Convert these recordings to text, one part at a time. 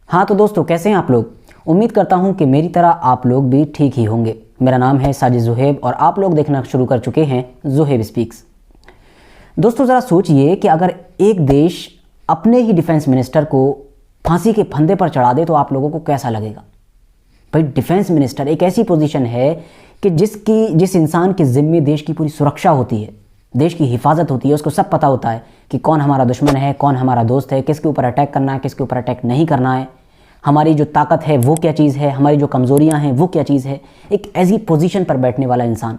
हाँ तो दोस्तों, कैसे हैं आप लोग। उम्मीद करता हूँ कि मेरी तरह आप लोग भी ठीक ही होंगे। मेरा नाम है साजिद ज़ुहैब और आप लोग देखना शुरू कर चुके हैं ज़ुहैब स्पीक्स। दोस्तों ज़रा सोचिए कि अगर एक देश अपने ही डिफेंस मिनिस्टर को फांसी के फंदे पर चढ़ा दे तो आप लोगों को कैसा लगेगा। भाई, डिफेंस मिनिस्टर एक ऐसी पोजीशन है कि जिस इंसान के ज़िम्मे देश की पूरी सुरक्षा होती है, देश की हिफाजत होती है, उसको सब पता होता है कि कौन हमारा दुश्मन है, कौन हमारा दोस्त है, किसके ऊपर अटैक करना है, किसके ऊपर अटैक नहीं करना है, हमारी जो ताकत है वो क्या चीज़ है, हमारी जो कमज़ोरियां हैं वो क्या चीज़ है। एक ऐसी पोजीशन पर बैठने वाला इंसान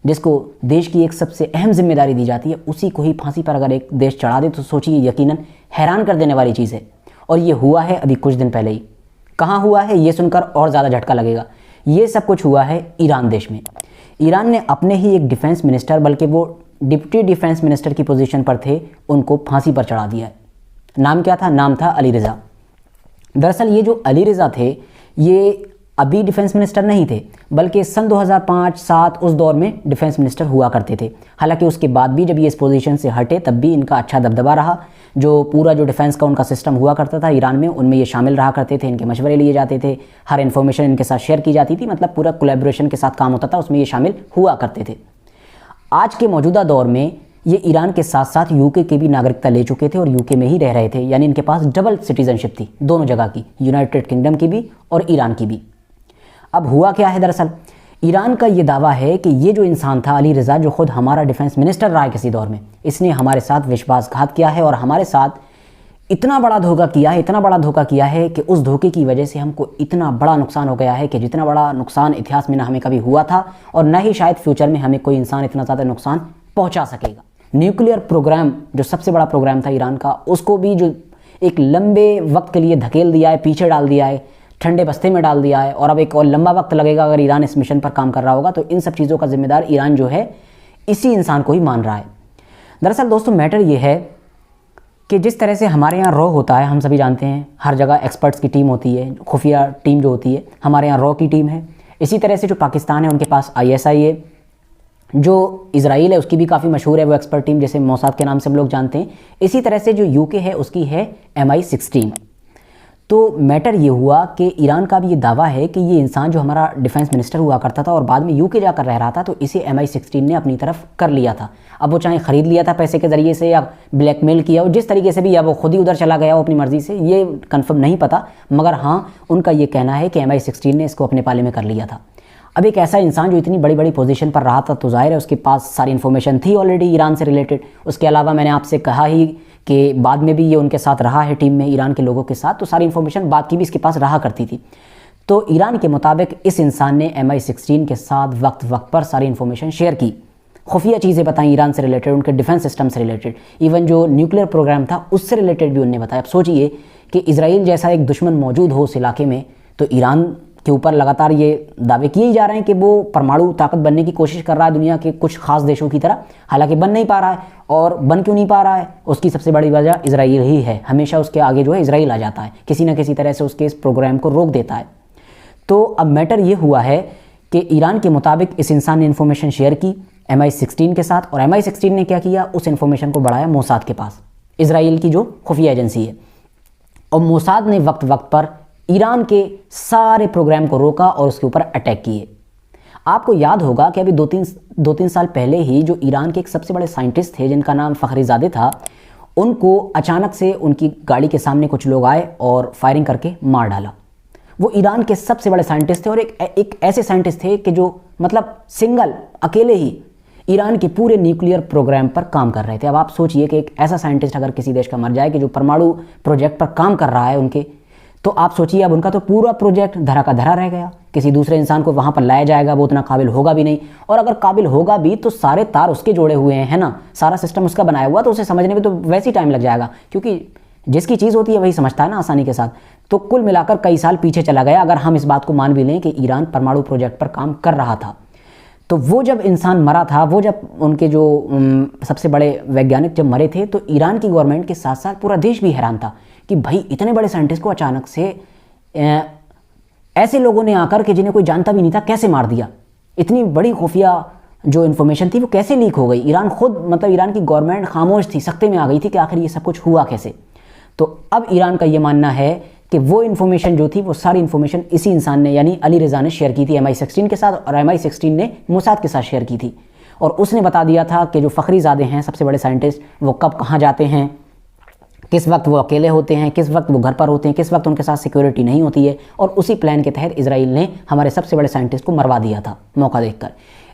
जिसको देश की एक सबसे अहम जिम्मेदारी दी जाती है, उसी को ही फांसी पर अगर एक देश चढ़ा दे तो सोचिए, यकीनन हैरान कर देने वाली चीज़ है। और ये हुआ है अभी कुछ दिन पहले ही। कहाँ हुआ है ये सुनकर और ज़्यादा झटका लगेगा। ये सब कुछ हुआ है ईरान देश में। ईरान ने अपने ही एक डिफेंस मिनिस्टर, बल्कि वो डिप्टी डिफेंस मिनिस्टर की पोजीशन पर थे, उनको फांसी पर चढ़ा दिया है। नाम क्या था? नाम था अली रज़ा। दरअसल ये जो अली रज़ा थे, ये अभी डिफेंस मिनिस्टर नहीं थे, बल्कि सन 2005-7 उस दौर में डिफेंस मिनिस्टर हुआ करते थे। हालांकि उसके बाद भी जब ये इस पोजीशन से हटे तब भी इनका अच्छा दबदबा रहा। जो पूरा जो डिफेंस का उनका सिस्टम हुआ करता था ईरान में, उनमें ये शामिल रहा करते थे, इनके मशवरे लिए जाते थे, हर इन्फॉर्मेशन इनके साथ शेयर की जाती थी, मतलब पूरा कोलैबोरेशन के साथ काम होता था, उसमें ये शामिल हुआ करते थे। आज के मौजूदा दौर में ये ईरान के साथ साथ यूके की भी नागरिकता ले चुके थे और यूके में ही रह रहे थे, यानी इनके पास डबल सिटीजनशिप थी, दोनों जगह की, यूनाइटेड किंगडम की भी और ईरान की भी। अब हुआ क्या है, दरअसल ईरान का ये दावा है कि ये जो इंसान था अली रज़ा, जो खुद हमारा डिफेंस मिनिस्टर रहा है किसी दौर में, इसने हमारे साथ विश्वासघात किया है और हमारे साथ इतना बड़ा धोखा किया है, इतना बड़ा धोखा किया है कि उस धोखे की वजह से हमको इतना बड़ा नुकसान हो गया है कि जितना बड़ा नुकसान इतिहास में ना हमें कभी हुआ था और ना ही शायद फ्यूचर में हमें कोई इंसान इतना ज़्यादा नुकसान पहुंचा सकेगा। न्यूक्लियर प्रोग्राम, जो सबसे बड़ा प्रोग्राम था ईरान का, उसको भी जो एक लंबे वक्त के लिए धकेल दिया है, पीछे डाल दिया है, ठंडे बस्ते में डाल दिया है, और अब एक और लंबा वक्त लगेगा अगर ईरान इस मिशन पर काम कर रहा होगा। तो इन सब चीज़ों का जिम्मेदार ईरान जो है इसी इंसान को ही मान रहा है। दरअसल दोस्तों मैटर ये है कि जिस तरह से हमारे यहाँ रॉ होता है, हम सभी जानते हैं, हर जगह एक्सपर्ट्स की टीम होती है, खुफिया टीम जो होती है, हमारे यहाँ रॉ की टीम है। इसी तरह से जो पाकिस्तान है उनके पास ISI है, जो इजराइल है उसकी भी काफ़ी मशहूर है वो एक्सपर्ट टीम, जैसे मोसाद के नाम से हम लोग जानते हैं। इसी तरह से जो यूके है उसकी है MI16। तो मैटर ये हुआ कि ईरान का भी ये दावा है कि ये इंसान जो हमारा डिफेंस मिनिस्टर हुआ करता था और बाद में यूके जाकर रह रहा था, तो इसे MI16 ने अपनी तरफ कर लिया था। अब वो चाहे ख़रीद लिया था पैसे के ज़रिए से या ब्लैकमेल किया हो, जिस तरीके से भी, या वो खुद ही उधर चला गया हो अपनी मर्ज़ी से, ये कंफर्म नहीं पता, मगर हाँ उनका ये कहना है कि MI16 ने इसको अपने पाले में कर लिया था। अब एक ऐसा इंसान जो इतनी बड़ी बड़ी पोजीशन पर रहा था, तो जाहिर है उसके पास सारी इन्फॉर्मेशन थी ऑलरेडी ईरान से रिलेटेड। उसके अलावा मैंने आपसे कहा ही कि बाद में भी ये उनके साथ रहा है टीम में, ईरान के लोगों के साथ, तो सारी इन्फॉर्मेशन बाद की भी इसके पास रहा करती थी। तो ईरान के मुताबिक इस इंसान ने MI16 के साथ वक्त वक्त पर सारी इन्फॉर्मेशन शेयर की, खुफिया चीज़ें बताई ईरान से रिलेटेड, उनके डिफेंस सिस्टम से रिलेटेड, इवन जो न्यूक्लियर प्रोग्राम था उससे रिलेटेड भी उन्होंने बताया। अब सोचिए कि इजराइल जैसा एक दुश्मन मौजूद हो उस इलाके में, तो ईरान के ऊपर लगातार ये दावे किए ही जा रहे हैं कि वो परमाणु ताकत बनने की कोशिश कर रहा है दुनिया के कुछ खास देशों की तरह। हालांकि बन नहीं पा रहा है, और बन क्यों नहीं पा रहा है उसकी सबसे बड़ी वजह इजराइल ही है। हमेशा उसके आगे जो है इजराइल आ जाता है, किसी ना किसी तरह से उसके इस प्रोग्राम को रोक देता है। तो अब मैटर ये हुआ है कि ईरान के मुताबिक इस इंसान ने इन्फॉर्मेशन शेयर की MI16 के साथ, और MI16 ने क्या किया, उस इन्फॉर्मेशन को बढ़ाया मोसाद के पास, इजराइल की जो खुफिया एजेंसी है। और मोसाद ने वक्त वक्त पर ईरान के सारे प्रोग्राम को रोका और उसके ऊपर अटैक किए। आपको याद होगा कि अभी दो तीन साल पहले ही जो ईरान के एक सबसे बड़े साइंटिस्ट थे जिनका नाम फ़खरीज़ादे था, उनको अचानक से उनकी गाड़ी के सामने कुछ लोग आए और फायरिंग करके मार डाला। वो ईरान के सबसे बड़े साइंटिस्ट थे और एक ऐसे साइंटिस्ट थे कि जो मतलब सिंगल अकेले ही ईरान के पूरे न्यूक्लियर प्रोग्राम पर काम कर रहे थे। अब आप सोचिए कि एक ऐसा साइंटिस्ट अगर किसी देश का मर जाए कि जो परमाणु प्रोजेक्ट पर काम कर रहा है उनके, तो आप सोचिए अब उनका तो पूरा प्रोजेक्ट धरा का धरा रह गया। किसी दूसरे इंसान को वहाँ पर लाया जाएगा, वो उतना काबिल होगा भी नहीं, और अगर काबिल होगा भी तो सारे तार उसके जोड़े हुए हैं, है ना, सारा सिस्टम उसका बनाया हुआ, तो उसे समझने में तो वैसे ही टाइम लग जाएगा, क्योंकि जिसकी चीज़ होती है वही समझता है ना आसानी के साथ। तो कुल मिलाकर कई साल पीछे चला गया, अगर हम इस बात को मान भी लें कि ईरान परमाणु प्रोजेक्ट पर काम कर रहा था। तो वो जब इंसान मरा था, वो जब उनके जो सबसे बड़े वैज्ञानिक जब मरे थे, तो ईरान की गवर्नमेंट के साथ साथ पूरा देश भी हैरान था कि भाई इतने बड़े साइंटिस्ट को अचानक से ऐसे लोगों ने आकर के जिन्हें कोई जानता भी नहीं था कैसे मार दिया। इतनी बड़ी खुफिया जो इन्फॉर्मेशन थी वो कैसे लीक हो गई। ईरान खुद, मतलब ईरान की गवर्नमेंट खामोश थी, सख्ते में आ गई थी कि आखिर ये सब कुछ हुआ कैसे। तो अब ईरान का ये मानना है कि वो इन्फॉर्मेशन जो थी वो सारी इन्फॉर्मेशन इसी इंसान ने यानी अली रज़ा ने शेयर की थी MI16 के साथ, और MI16 ने मोसाद के साथ शेयर की थी। और उसने बता दिया था कि जो फ़खरीज़ादे हैं सबसे बड़े साइंटिस्ट, वो कब कहाँ जाते हैं, किस वक्त वो अकेले होते हैं, किस वक्त वो घर पर होते हैं, किस वक्त उनके साथ सिक्योरिटी नहीं होती है। और उसी प्लान के तहत इजराइल ने हमारे सबसे बड़े साइंटिस्ट को मरवा दिया था मौका देखकर।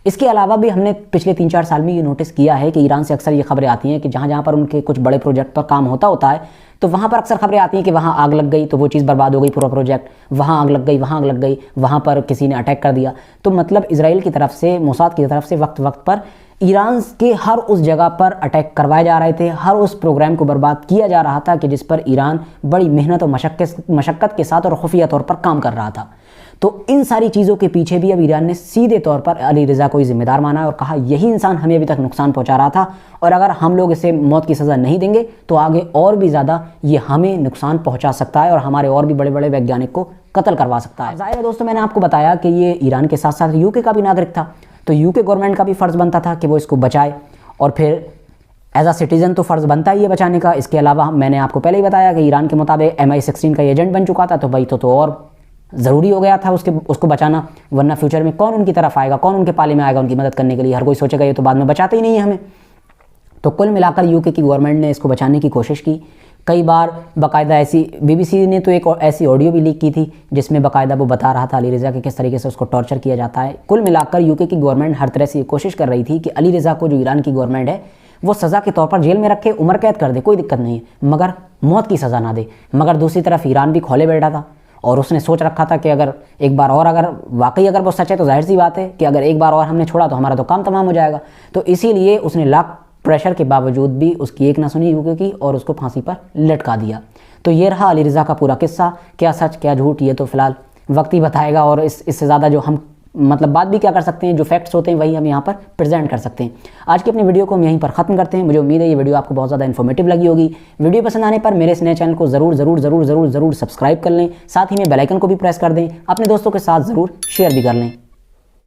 इसके अलावा भी हमने पिछले 3-4 साल में ये नोटिस किया है कि ईरान से अक्सर ये खबरें आती हैं कि जहाँ पर उनके कुछ बड़े प्रोजेक्ट पर काम होता है तो वहाँ पर अक्सर खबरें आती हैं कि वहाँ आग लग गई तो वो चीज़ बर्बाद हो गई, पूरा प्रोजेक्ट, वहाँ आग लग गई, वहाँ आग लग गई, वहाँ पर किसी ने अटैक कर दिया। तो मतलब इजराइल की तरफ से, मोसाद की तरफ से वक्त वक्त पर ईरान के हर उस जगह पर अटैक करवाए जा रहे थे, हर उस प्रोग्राम को बर्बाद किया जा रहा था कि जिस पर ईरान बड़ी मेहनत और मशक्क़त के साथ और खुफिया तौर पर काम कर रहा था। तो इन सारी चीज़ों के पीछे भी अब ईरान ने सीधे तौर पर अली रज़ा को ही जिम्मेदार माना और कहा यही इंसान हमें अभी तक नुकसान पहुंचा रहा था, और अगर हम लोग इसे मौत की सज़ा नहीं देंगे तो आगे और भी ज़्यादा ये हमें नुकसान पहुंचा सकता है और हमारे और भी बड़े बड़े वैज्ञानिक को कत्ल करवा सकता है। ज़ाहिर है दोस्तों, मैंने आपको बताया कि ये ईरान के साथ साथ यूके का भी नागरिक था, तो यूके गवर्नमेंट का भी फ़र्ज़ बनता था कि वो इसको बचाए, और फिर एज अ सिटीज़न तो फ़र्ज़ बनता ही है बचाने का। इसके अलावा मैंने आपको पहले ही बताया कि ईरान के मुताबिक MI16 का एजेंट बन चुका था, तो भाई तो और ज़रूरी हो गया था उसको बचाना, वरना फ्यूचर में कौन उनकी तरफ आएगा, कौन उनके पाले में आएगा उनकी मदद करने के लिए। हर कोई सोचेगा ये तो बाद में बचाते ही नहीं है हमें। तो कुल मिलाकर यूके की गवर्नमेंट ने इसको बचाने की कोशिश की कई बार। बाकायदा ऐसी BBC ने तो एक ऐसी ऑडियो भी लीक की थी जिसमें बाकायदा वो बता रहा था अली रज़ा के किस तरीके से उसको टॉर्चर किया जाता है। कुल मिलाकर यूके की गवर्नमेंट हर तरह से ये कोशिश कर रही थी कि अली रज़ा को, जो ईरान की गवर्नमेंट है, वो सज़ा के तौर पर जेल में रखे, उम्र कैद कर दे, कोई दिक्कत नहीं है, मगर मौत की सज़ा ना दे। मगर दूसरी तरफ ईरान भी खोले बैठा था और उसने सोच रखा था कि अगर एक बार और, अगर वाकई अगर वो सच है तो जाहिर सी बात है कि अगर एक बार और हमने छोड़ा तो हमारा तो काम तमाम हो जाएगा। तो इसीलिए उसने लाख प्रेशर के बावजूद भी उसकी एक ना सुनी यूके की और उसको फांसी पर लटका दिया। तो ये रहा अली रज़ा का पूरा किस्सा। क्या सच क्या झूठ ये तो फिलहाल वक्त ही बताएगा, और इससे ज़्यादा जो हम मतलब बात भी क्या कर सकते हैं, जो फैक्ट्स होते हैं वही हम यहाँ पर प्रेजेंट कर सकते हैं। आज की अपनी वीडियो को हम यहीं पर ख़त्म करते हैं। मुझे उम्मीद है ये वीडियो आपको बहुत ज़्यादा इन्फॉर्मेटिव लगी होगी। वीडियो पसंद आने पर मेरे इस नए चैनल को ज़रूर सब्सक्राइब कर लें, साथ ही में बेल आइकन को भी प्रेस कर दें, अपने दोस्तों के साथ ज़रूर शेयर भी कर लें।